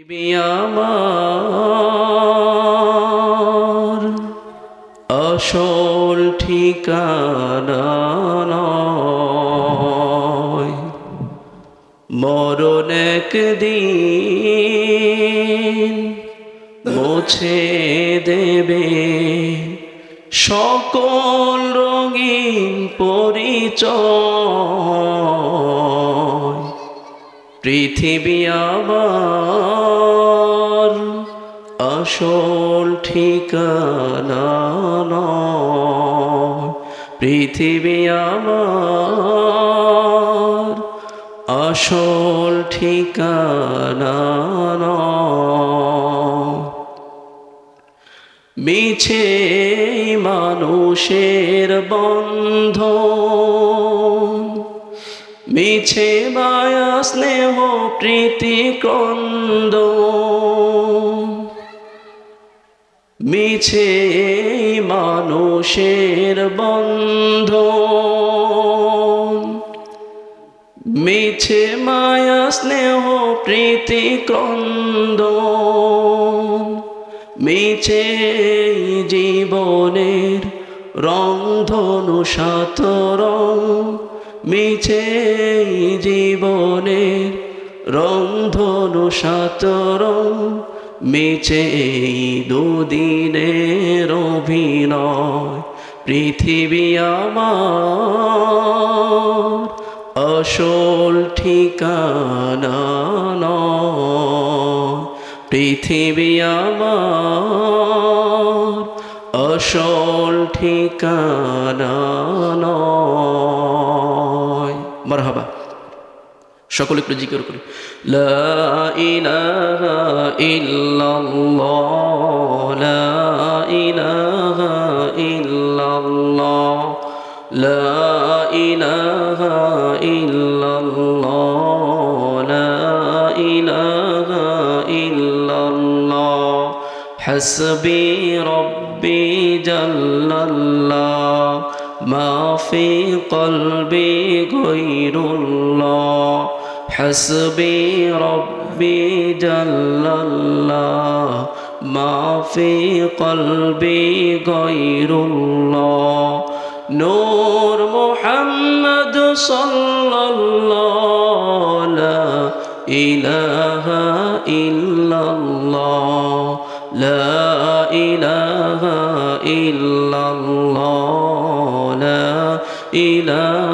পৃথিবী আমার আসল ঠিকানা নয়, মরণ একদিন মুছে দেবে সকল রঙিন পরিচয়। পৃথিবী আমার আসল ঠিকানা নয়, পৃথিবী আমার আসল ঠিকানা নয়। মিছে মানুষের বন্ধন, মিছে মায়া স্নেহ প্রীতি ক্রন্দন, মিছে মানুষের বন্ধন, মিছে মায়া স্নেহ প্রীতি ক্রন্দন, মিছে জীবনের রংধনু সাত রং, মিছে জীবনের রংধনু সাত রং, মিছে দুদিনের অভিনয়। পৃথিবী আমার আসল ঠিকানা নয়, পৃথিবী আমার আসল ঠিকানা নয়। মারহাবা, সকলে একটু জিকির করি। লা ইলাহা ইল্লাল্লাহ, লা ইলাহা ইল্লাল্লাহ, লা ইলাহা ইল্লাল্লাহ, লা ইলাহা ইল্লাল্লাহ। হাসবি রব্বি জাল্লাল্লাহ, মা ফি কলবি গায়রুল্লাহ। হাসবি রব্বি জাল্লাল্লাহ, মা ফি কলবি গায়রুল্লাহ। নূর মুহাম্মদ সাল্লাল্লাহু লা ইলাহা ইল্লাল্লাহ, লা ইলাহা ইল্লাল্লাহ, লা ইলাহা